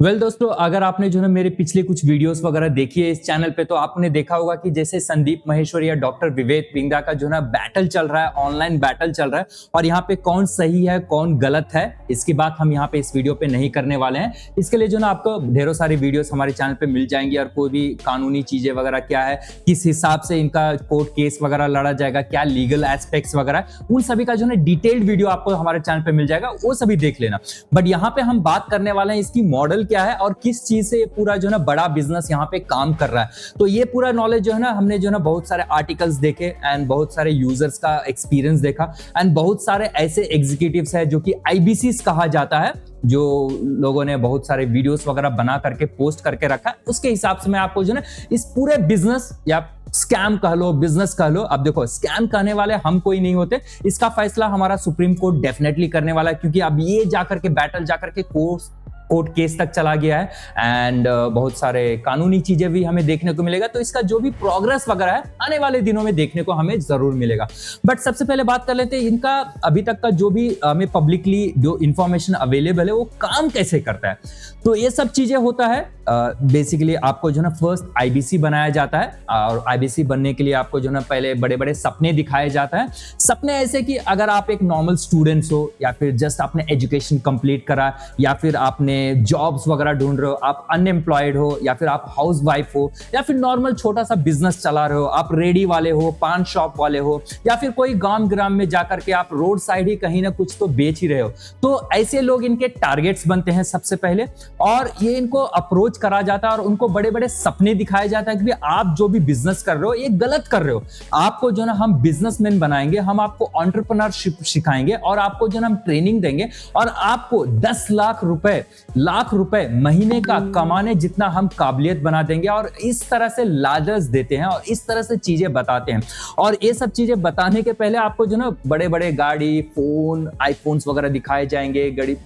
दोस्तों, अगर आपने जो है मेरे पिछले कुछ वीडियोस वगैरह देखी है इस चैनल पे, तो आपने देखा होगा कि जैसे संदीप माहेश्वरी या डॉक्टर विवेक बिंदा का जो ना बैटल चल रहा है, ऑनलाइन बैटल चल रहा है। और यहाँ पे कौन सही है कौन गलत है, इसकी बात हम यहाँ पे इस वीडियो पे नहीं करने वाले हैं। इसके लिए जो ना आपको ढेरों सारी वीडियोस हमारे चैनल पे मिल जाएंगी, और कोई भी कानूनी चीजें वगैरह क्या है, किस हिसाब से इनका कोर्ट केस वगैरह लड़ा जाएगा, क्या लीगल एस्पेक्ट्स वगैरह, उन सभी का जो है डिटेल्ड वीडियो आपको हमारे चैनल पे मिल जाएगा, वो सभी देख लेना। बट यहाँ पे हम बात करने वाले हैं इसकी मॉडल क्या है और किस चीज से ये पूरा जो है ना बड़ा बिजनेस यहाँ पे काम कर रहा है। तो ये पूरा नॉलेज जो है ना हमने जो है ना बहुत सारे आर्टिकल्स देखे एंड बहुत सारे यूजर्स का एक्सपीरियंस देखा एंड बहुत सारे ऐसे एग्जीक्यूटिव्स है जो कि आईबीसीज कहा जाता है, जो लोगों ने बहुत सारे वीडियोस वगैरह बना करके पोस्ट करके रखा है। उसके हिसाब से मैं आपको जो है इस पूरे बिजनेस या स्कैम कह लो, बिजनेस कह लो, अब देखो स्कैम कहने वाले हम कोई नहीं होते। इसका फैसला हमारा सुप्रीम कोर्ट डेफिनेटली करने वाला है, क्योंकि अब ये जाकर के बैटल जाकर के कोर्ट केस तक चला गया है एंड बहुत सारे कानूनी चीजें भी हमें देखने को मिलेगा। तो इसका जो भी प्रोग्रेस वगैरह है आने वाले दिनों में देखने को हमें जरूर मिलेगा। बट सबसे पहले बात कर लेते हैं इनका अभी तक का जो भी हमें पब्लिकली जो इंफॉर्मेशन अवेलेबल है वो काम कैसे करता है। तो ये सब चीजें होता है बेसिकली आपको जो ना फर्स्ट आईबीसी बनाया जाता है, और आईबीसी बनने के लिए आपको जो ना पहले बड़े बड़े सपने दिखाए जाता है। सपने ऐसे कि अगर आप एक नॉर्मल स्टूडेंट्स हो, या फिर जस्ट आपने एजुकेशन कंप्लीट करा, या फिर आपने जॉब्स वगैरह ढूंढ रहे हो, आप अनएम्प्लॉयड हो, या फिर आप हाउस वाइफ हो, या फिर नॉर्मल छोटा सा बिजनेस चला रहे हो, आप रेडी वाले हो, पान शॉप वाले हो, या फिर कोई गांव ग्राम में जाकर के आप रोड साइड ही कहीं ना कुछ तो बेच ही रहे हो। तो ऐसे लोग इनके टारगेट्स बनते हैं सबसे पहले, और ये इनको अप्रोच करा जाता है और उनको बड़े बड़े सपने दिखाए जाता है कि आप जो भी बिजनेस कर रहे हो ये गलत कर रहे हो। आपको जो ना हम बिजनेसमैन बनाएंगे, हम आपको एंटरप्रेन्योरशिप सिखाएंगे, और आपको जो ना हम ट्रेनिंग देंगे, और आपको 10 लाख रुपए महीने का कमाने जितना हम काबिलियत बना देंगे। और इस तरह से लालच देते हैं और इस तरह से चीजें बताते हैं। और ये सब चीजें बताने के पहले आपको जो ना बड़े बड़े गाड़ी, फोन, आईफोन्स वगैरह दिखाए जाएंगे, गाड़ी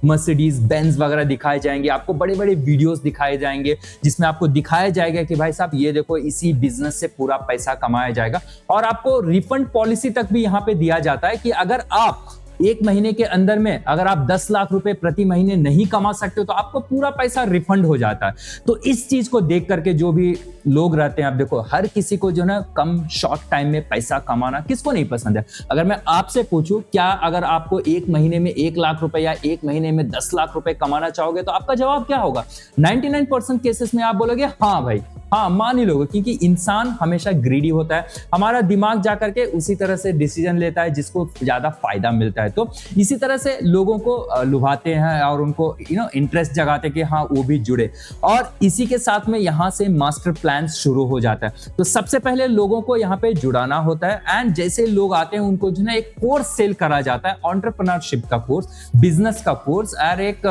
मर्सिडीज बेंज वगैरह दिखाए जाएंगे, आपको बड़े बड़े वीडियोस दिखाए जाएंगे जिसमें आपको दिखाया जाएगा कि भाई साहब ये देखो इसी बिजनेस से पूरा पैसा कमाया जाएगा। और आपको रिफंड पॉलिसी तक भी यहाँ पे दिया जाता है कि अगर आप एक महीने के अंदर में अगर आप 10 लाख रुपए प्रति महीने नहीं कमा सकते हो तो आपको पूरा पैसा रिफंड हो जाता है। तो इस चीज को देख करके जो भी लोग रहते हैं, आप देखो हर किसी को जो ना कम शॉर्ट टाइम में पैसा कमाना किसको नहीं पसंद है। अगर मैं आपसे पूछूं क्या अगर आपको एक महीने में 1 लाख रुपए या एक महीने में 10 लाख रुपए कमाना चाहोगे, तो आपका जवाब क्या होगा? 99% केसेस में आप बोलोगे हाँ भाई, हाँ मान ही लोगे, क्योंकि इंसान हमेशा ग्रीडी होता है। हमारा दिमाग जाकर के उसी तरह से डिसीजन लेता है जिसको ज्यादा फायदा मिलता है। तो इसी तरह से लोगों को लुभाते हैं और उनको इंटरेस्ट जगाते हैं कि हाँ वो भी जुड़े, और इसी के साथ में यहाँ से मास्टर प्लान शुरू हो जाता है। तो सबसे पहले लोगों को यहाँ पे जुड़ाना होता है, एंड जैसे लोग आते हैं उनको जो है एक कोर्स सेल करा जाता है, एंटरप्रेन्योरशिप का कोर्स, बिजनेस का कोर्स, और एक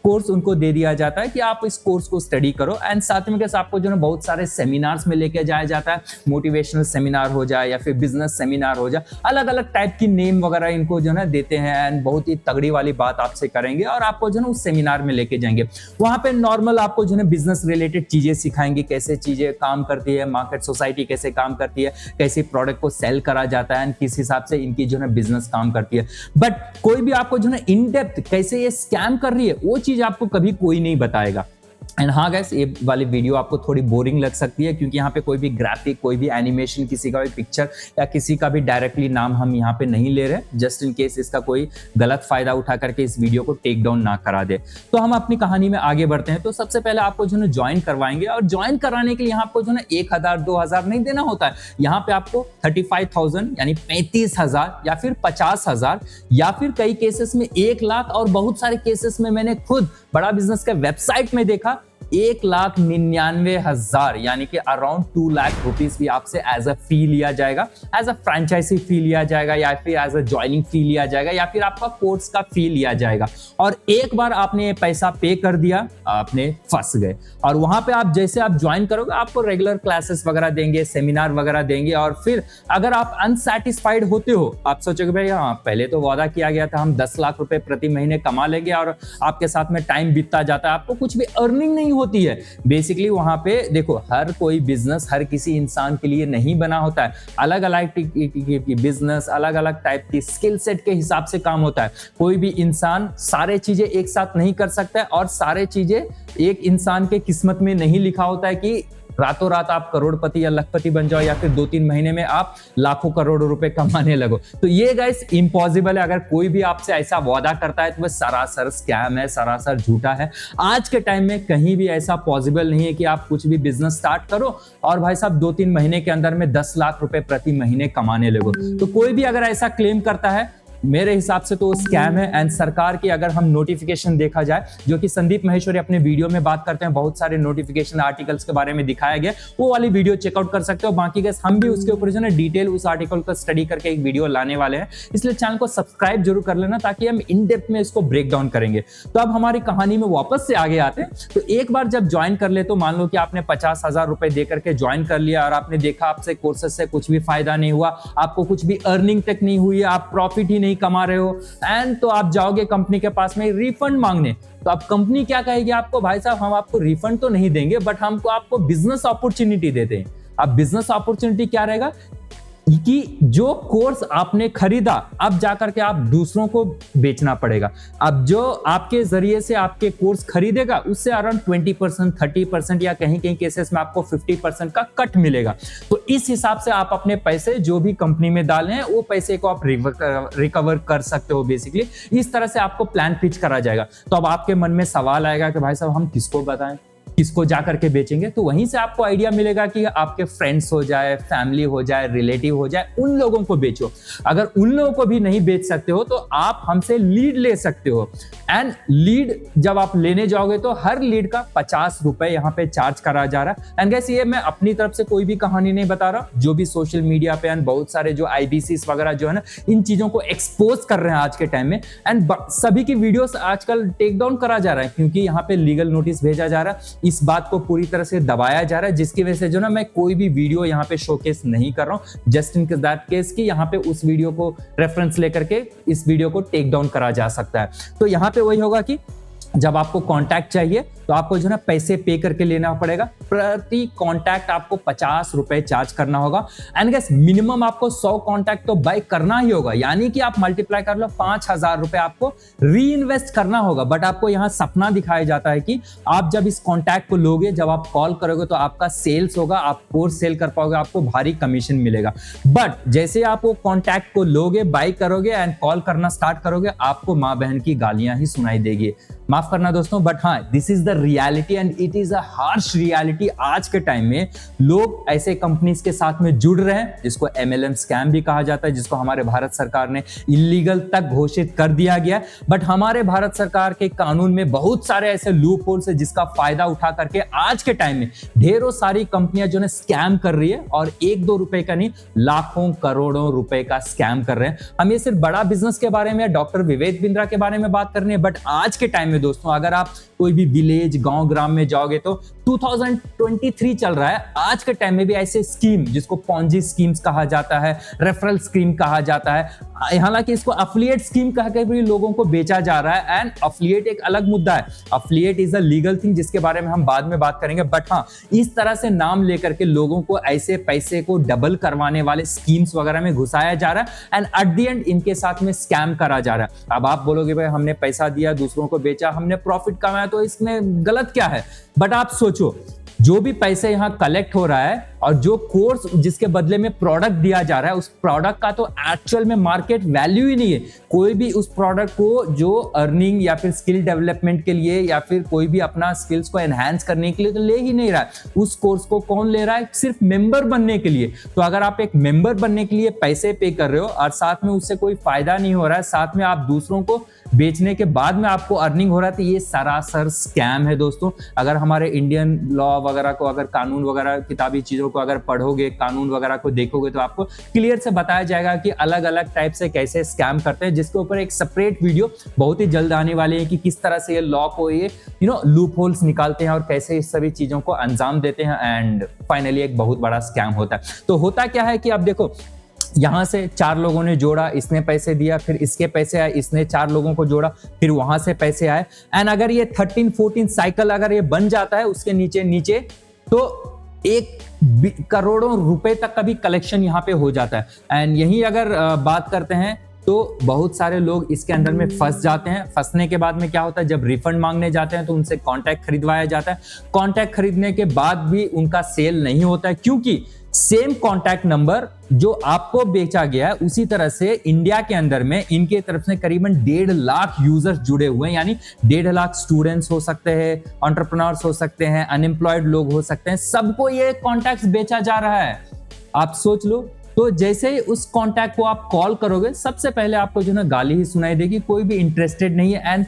कोर्स उनको दे दिया जाता है कि आप इस कोर्स को स्टडी करो। एंड साथ में आपको जो है बहुत सारे सेमिनार्स में लेके जाया जाता है, मोटिवेशनल सेमिनार हो जाए या फिर बिजनेस सेमिनार हो जाए, अलग अलग टाइप की नेम वगैरह इनको जो है देते हैं, एंड बहुत ही तगड़ी वाली बात आपसे करेंगे और आपको जो है उस सेमिनार में लेके जाएंगे। वहां पे नॉर्मल आपको जो है बिजनेस रिलेटेड चीजें सिखाएंगे, कैसे चीजें काम करती है, मार्केट सोसाइटी कैसे काम करती है, कैसे प्रोडक्ट को सेल करा जाता है, एंड किस हिसाब से इनकी जो है बिजनेस काम करती है। बट कोई भी आपको जो है इन डेप्थ कैसे ये स्कैम कर रही है वो चीज आपको कभी कोई नहीं बताएगा। एंड हाँ गाइस, ये वाली वीडियो आपको थोड़ी बोरिंग लग सकती है, क्योंकि यहाँ पे कोई भी ग्राफिक, कोई भी एनिमेशन, किसी का भी पिक्चर या किसी का भी डायरेक्टली नाम हम यहाँ पे नहीं ले रहे, जस्ट इन केस इसका कोई गलत फायदा उठा करके इस वीडियो को टेक डाउन ना करा दे। तो हम अपनी कहानी में आगे बढ़ते हैं। तो सबसे पहले आपको जो है ज्वाइन करवाएंगे, और ज्वाइन कराने के लिए यहाँ आपको जो है 1,000 2,000 नहीं देना होता है। यहाँ पे आपको 35,000 यानी 35,000 या फिर 50,000 या फिर कई केसेस में 1 लाख, और बहुत सारे केसेस में मैंने खुद बड़ा बिजनेस का वेबसाइट में देखा 1,99,000 यानी कि अराउंड 2 लाख रुपीस भी आपसे एज अ फी लिया जाएगा, एज अ फ्रेंचाइजी फी लिया जाएगा, या फिर एज अ ज्वाइनिंग फी लिया जाएगा, या फिर आपका कोर्स का फी लिया जाएगा। और एक बार आपने ये पैसा पे कर दिया, आपने फंस गए। और वहां पे आप जैसे आप ज्वाइन करोगे, आपको रेगुलर क्लासेस वगैरह देंगे, सेमिनार वगैरह देंगे, और फिर अगर आप अनसेटिस्फाइड होते हो, आप सोचोगे भाई हाँ पहले तो वादा किया गया था हम 10 लाख रुपए प्रति महीने कमा लेंगे, और आपके साथ में टाइम बीतता जाता है, आपको कुछ भी अर्निंग नहीं होती है। बेसिकली वहां पे देखो, हर कोई बिजनेस हर किसी इंसान के लिए नहीं बना होता है। अलग अलग बिजनेस अलग अलग टाइप की स्किल सेट के हिसाब से काम होता है। कोई भी इंसान सारे चीजें एक साथ नहीं कर सकता है, और सारे चीजें एक इंसान के किस्मत में नहीं लिखा होता है कि रातों रात आप करोड़पति या लखपति बन जाओ, या फिर 2-3 महीने में आप लाखों करोड़ों रुपए कमाने लगो। तो ये गाइस इम्पॉसिबल है। अगर कोई भी आपसे ऐसा वादा करता है तो वह सरासर स्कैम है, सरासर झूठा है। आज के टाइम में कहीं भी ऐसा पॉसिबल नहीं है कि आप कुछ भी बिजनेस स्टार्ट करो और भाई साहब 2-3 महीने के अंदर में 10 लाख रुपए प्रति महीने कमाने लगो। तो कोई भी अगर ऐसा क्लेम करता है, मेरे हिसाब से तो स्कैम है। एंड सरकार की अगर हम नोटिफिकेशन देखा जाए, जो कि संदीप महेश्वरी अपने वीडियो में बात करते हैं, बहुत सारे नोटिफिकेशन आर्टिकल्स के बारे में दिखाया गया, वो वाली वीडियो चेकआउट कर सकते हो। बाकी गैस हम भी उसके ऊपर जो है डिटेल उस आर्टिकल का स्टडी करके एक वीडियो लाने वाले हैं, इसलिए चैनल को सब्सक्राइब जरूर कर लेना, ताकि हम इन डेप्थ में इसको ब्रेक डाउन करेंगे। तो अब हमारी कहानी में वापस से आगे आते हैं। तो एक बार जब ज्वाइन कर ले, तो मान लो कि आपने 50,000 रुपए दे करके ज्वाइन कर लिया, और आपने देखा आपसे कोर्सेज से कुछ भी फायदा नहीं हुआ, आपको कुछ भी अर्निंग तक नहीं हुई, आप प्रॉफिट ही नहीं कमा रहे हो, एंड तो आप जाओगे कंपनी के पास में रिफंड मांगने। तो अब कंपनी क्या कहेगी आपको, भाई साहब हम आपको रिफंड तो नहीं देंगे, बट हमको आपको बिजनेस अपॉर्चुनिटी देते हैं। अब बिजनेस अपॉर्चुनिटी क्या रहेगा कि जो कोर्स आपने खरीदा, अब जाकर के आप दूसरों को बेचना पड़ेगा। अब जो आपके जरिए से आपके कोर्स खरीदेगा, उससे अराउंड 20%, 30% या कहीं कहीं केसेस में आपको 50% का कट मिलेगा। तो इस हिसाब से आप अपने पैसे जो भी कंपनी में डाले हैं, वो पैसे को आप रिकवर कर सकते हो। बेसिकली इस तरह से आपको प्लान पिच करा जाएगा। तो अब आपके मन में सवाल आएगा कि भाई साहब हम किसको बताएं, किसको जाकर के बेचेंगे। तो वहीं से आपको आइडिया मिलेगा कि आपके फ्रेंड्स हो जाए, फैमिली हो जाए, रिलेटिव हो जाए, उन लोगों को बेचो। अगर उन लोगों को भी नहीं बेच सकते हो, तो आप हमसे लीड ले सकते हो। एंड लीड जब आप लेने जाओगे, तो हर लीड का 50 रुपए यहाँ पे चार्ज करा जा रहा है। एंड गैस ये मैं अपनी तरफ से कोई भी कहानी नहीं बता रहा, जो भी सोशल मीडिया पे एंड बहुत सारे जो IBCs वगैरह जो है ना, इन चीजों को एक्सपोज कर रहे हैं आज के टाइम में। एंड सभी की वीडियोस आजकल टेक डाउन करा जा रहा है, क्योंकि यहाँ पे लीगल नोटिस भेजा जा रहा है। इस बात को पूरी तरह से दबाया जा रहा है, जिसकी वजह से जो ना मैं कोई भी वीडियो यहाँ पे शोकेस नहीं कर रहा हूँ, जस्ट इन दैट केस कि यहाँ पे उस वीडियो को रेफरेंस लेकर के इस वीडियो को टेक डाउन करा जा सकता है। तो यहाँ पे वही होगा कि जब आपको कांटेक्ट चाहिए, तो आपको जो है ना पैसे पे करके लेना पड़ेगा। प्रति कांटेक्ट आपको 50 रुपए चार्ज करना होगा। एंड गैस मिनिमम आपको 100 कांटेक्ट तो बाय करना ही होगा, यानी कि आप मल्टीप्लाई कर लो, 5,000 रुपए आपको री इन्वेस्ट करना होगा। बट आपको यहाँ सपना दिखाया जाता है कि आप जब इस कांटेक्ट को लोगे, जब आप कॉल करोगे, तो आपका सेल्स होगा, आप कोर्स सेल कर पाओगे, आपको भारी कमीशन मिलेगा। बट जैसे आप वो कांटेक्ट को लोगे, बाय करोगे एंड कॉल करना स्टार्ट करोगे, आपको माँ बहन की गालियां ही सुनाई देगी। माफ करना दोस्तों, बट हाँ, this is the reality and it is a harsh reality. आज के टाइम में लोग ऐसे कंपनीज के साथ में जुड़ रहे हैं, जिसको MLM स्कैम भी कहा जाता है, जिसको हमारे भारत सरकार ने इलीगल तक घोषित कर दिया गया। बट हमारे भारत सरकार के कानून में बहुत सारे ऐसे लूप होल्स है, जिसका फायदा उठा करके आज के टाइम में ढेरों सारी कंपनियां जो है स्कैम कर रही है, और 1-2 रुपए का नहीं, लाखों करोड़ों रुपए का स्कैम कर रहे हैं। हम ये सिर्फ बड़ा बिजनेस के बारे में, डॉक्टर विवेक बिंद्रा के बारे में बात करनी है। बट आज के टाइम में दोस्तों, अगर आप कोई भी विलेज, गांव, ग्राम में जाओगे, तो 2023 चल रहा है। आज के टाइम में भी ऐसे स्कीम, जिसको पॉन्जी स्कीम्स कहा जाता है, रेफरल स्कीम कहा जाता है, हालांकि इसको अफिलिएट स्कीम कह के भी लोगों को बेचा जा रहा है। एंड अफिलिएट एक अलग मुद्दा है, affiliate is a legal thing, जिसके बारे में हम बाद में बात करेंगे। बट हाँ, इस तरह से नाम लेकर के लोगों को ऐसे पैसे को डबल करवाने वाले स्कीम्स वगैरह में घुसाया जा रहा है, एंड एट द एंड इनके साथ में स्कैम करा जा रहा है। अब आप बोलोगे भाई हमने पैसा दिया, दूसरों को बेचा, हमने प्रॉफिट कमाया, तो इसमें गलत क्या है? बट आप सोचो, जो भी पैसे यहां कलेक्ट हो रहा है और जो कोर्स जिसके बदले में प्रोडक्ट दिया जा रहा है, उस प्रोडक्ट का तो एक्चुअल में मार्केट वैल्यू ही नहीं है। कोई भी उस प्रोडक्ट को जो अर्निंग या फिर स्किल डेवलपमेंट के लिए, या फिर कोई भी अपना स्किल्स को एनहांस करने के लिए तो ले ही नहीं रहा है। उस कोर्स को कौन ले रहा है? सिर्फ मेंबर बनने के लिए। तो अगर आप एक मेंबर बनने के लिए पैसे पे कर रहे हो, और साथ में उससे कोई फायदा नहीं हो रहा है, साथ में आप दूसरों को बेचने के बाद में आपको अर्निंग हो रहा है, तो ये सरासर स्कैम है दोस्तों। अगर हमारे इंडियन लॉ वगैरह को, अगर कानून वगैरह किताबी चीजों को अगर पढ़ोगे, कानून वगैरह को देखोगे, तो आपको क्लियर से बताया जाएगा कि अलग अलग टाइप से कैसे स्कैम करते हैं, जिसके ऊपर एक सेपरेट वीडियो बहुत ही जल्द आने वाली है कि किस तरह से ये लॉ को ये लूप होल्स निकालते हैं और कैसे इस सभी चीजों को अंजाम देते हैं, एंड फाइनली एक बहुत बड़ा स्कैम होता है। तो होता क्या है कि अब देखो, यहाँ से 4 लोगों ने जोड़ा, इसने पैसे दिया, फिर इसके पैसे आए, इसने 4 लोगों को जोड़ा, फिर वहां से पैसे आए। एंड अगर ये 13-14 साइकिल अगर ये बन जाता है उसके नीचे नीचे, तो 1 करोड़ों रुपए तक का भी कलेक्शन यहाँ पे हो जाता है। एंड यही अगर बात करते हैं तो बहुत सारे लोग इसके अंदर में फंस जाते हैं। फंसने के बाद में क्या होता है, जब रिफंड मांगने जाते हैं तो उनसे कॉन्टैक्ट खरीदवाया जाता है। कॉन्टैक्ट खरीदने के बाद भी उनका सेल नहीं होता है, क्योंकि सेम कॉन्टैक्ट नंबर जो आपको बेचा गया है उसी तरह से इंडिया के अंदर में इनके तरफ से करीबन 1.5 लाख यूजर्स जुड़े हुए हैं। यानी 1.5 लाख स्टूडेंट्स हो सकते हैं, एंटरप्रेन्योर्स हो सकते हैं, अनएम्प्लॉयड लोग हो सकते हैं, सबको ये कॉन्टैक्ट बेचा जा रहा है। आप सोच लो, तो जैसे ही उस कॉन्टैक्ट को आप कॉल करोगे, सबसे पहले आपको जो है ना गाली ही सुनाई देगी, कोई भी इंटरेस्टेड नहीं है। एंड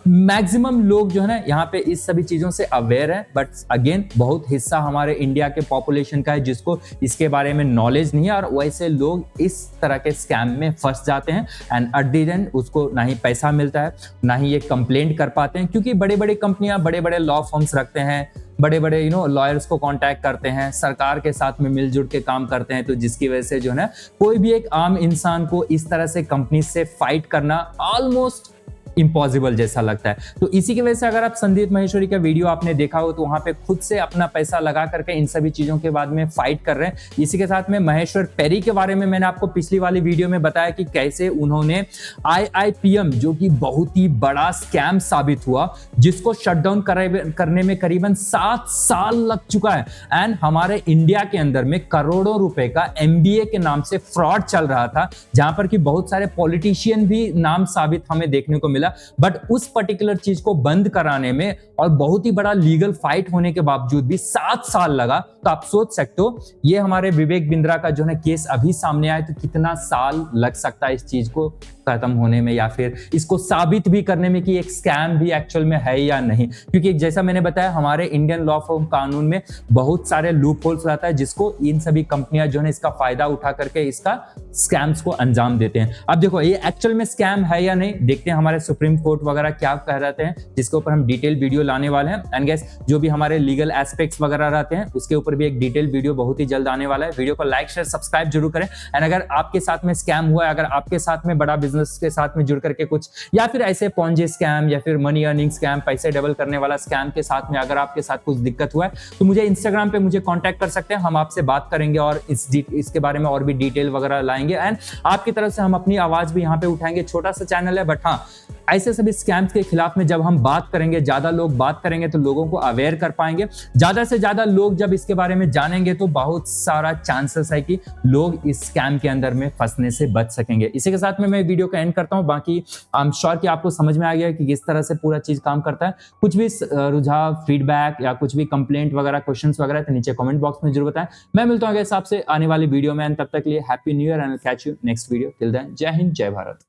मैक्सिमम लोग जो है ना यहाँ पे इस सभी चीजों से अवेयर है, बट अगेन बहुत हिस्सा हमारे इंडिया के पॉपुलेशन का है जिसको इसके बारे में नॉलेज नहीं है, और वैसे लोग इस तरह के स्कैम में फंस जाते हैं। एंड एट द एंड उसको ना ही पैसा मिलता है, ना ही ये कंप्लेंट कर पाते हैं, क्योंकि बड़े बड़े कंपनियां बड़े बड़े लॉ फर्म्स रखते हैं, बड़े बड़े लॉयर्स को कांटेक्ट करते हैं, सरकार के साथ में मिलजुल के काम करते हैं। तो जिसकी वजह से जो है ना कोई भी एक आम इंसान को इस तरह से कंपनी से फाइट करना ऑलमोस्ट इम्पॉसिबल जैसा लगता है। तो इसी की वजह से अगर आप संदीप माहेश्वरी का वीडियो आपने देखा हो तो वहां पे खुद से अपना पैसा लगा करके इन सभी चीजों के बाद में फाइट कर रहे हैं। इसी के साथ में महेश्वर पेरी के बारे में मैंने आपको पिछली वाली वीडियो में बताया कि कैसे उन्होंने IIPM, जो कि बहुत ही बड़ा स्कैम साबित हुआ, जिसको शटडाउन करने में करीबन 7 साल लग चुका है। एंड हमारे इंडिया के अंदर में करोड़ों रुपए का MBA के नाम से फ्रॉड चल रहा था, जहां पर कि बहुत सारे पॉलिटिशियन भी नाम साबित हमें देखने को मिला। बट उस पर्टिकुलर चीज को बंद कराने में और बहुत ही बड़ा लीगल फाइट होने के बावजूद भी 7 साल लगा। तो आप सोच सकते हो ये हमारे विवेक बिंद्रा का जो है केस अभी सामने आया, तो कितना साल लग सकता है इस चीज को खत्म होने में, या फिर इसको साबित भी करने में कि एक स्कैम भी एक्चुअल में है या नहीं। क्योंकि जैसा मैंने बताया हमारे इंडियन लॉ फॉर्म कानून में बहुत सारे लूप होल्स रहता है, जिसको इन सभी कंपनियां जो है इसका फायदा उठा करके इसका स्कैम्स को अंजाम देते हैं। अब देखो ये एक्चुअल में स्कैम है या नहीं, देखते हैं हमारे सुप्रीम कोर्ट वगैरह क्या कह रहे हैं, जिसके ऊपर हम डिटेल वीडियो लाने वाले हैं। एंड गैस जो भी हमारे लीगल एस्पेक्ट्स वगैरह रहते हैं उसके ऊपर भी एक डिटेल वीडियो बहुत ही जल्द आने वाला है। वीडियो को लाइक शेयर सब्सक्राइब जरूर करें। एंड अगर आपके साथ में स्कैम हुआ है, अगर आपके साथ में बड़ा बिजनेस के साथ में जुड़ करके कुछ, या फिर ऐसे पॉन्जी स्कैम या फिर मनी अर्निंग स्कैम, पैसे डबल करने वाला स्कैम के साथ में अगर आपके साथ कुछ दिक्कत हुआ है, तो मुझे इंस्टाग्राम पे मुझे कांटेक्ट कर सकते हैं। हम आपसे बात करेंगे और इसके बारे में और भी डिटेल वगैरह लाएंगे। एंड आपकी तरफ से हम अपनी आवाज भी यहाँ पे उठाएंगे। छोटा सा चैनल है, बट हाँ ऐसे सभी स्कैम्स के खिलाफ में जब हम बात करेंगे, ज्यादा लोग बात करेंगे तो लोगों को अवेयर कर पाएंगे। ज्यादा से ज्यादा लोग जब इसके बारे में जानेंगे तो बहुत सारा चांसेस है कि लोग इस स्कैम के अंदर में फंसने से बच सकेंगे। इसी के साथ में मैं वीडियो का एंड करता हूं। बाकी आई एम श्योर कि आपको समझ में आ गया कि किस तरह से पूरा चीज काम करता है। कुछ भी रुझाव, फीडबैक या कुछ भी कंप्लेंट वगैरह, क्वेश्चंस वगैरह तो नीचे कमेंट बॉक्स में जरूर बताएं। मैं मिलता हूं आपसे आने वाली वीडियो में। तब तक के लिए happy new year and catch you next video. Till then जय हिंद, जय भारत।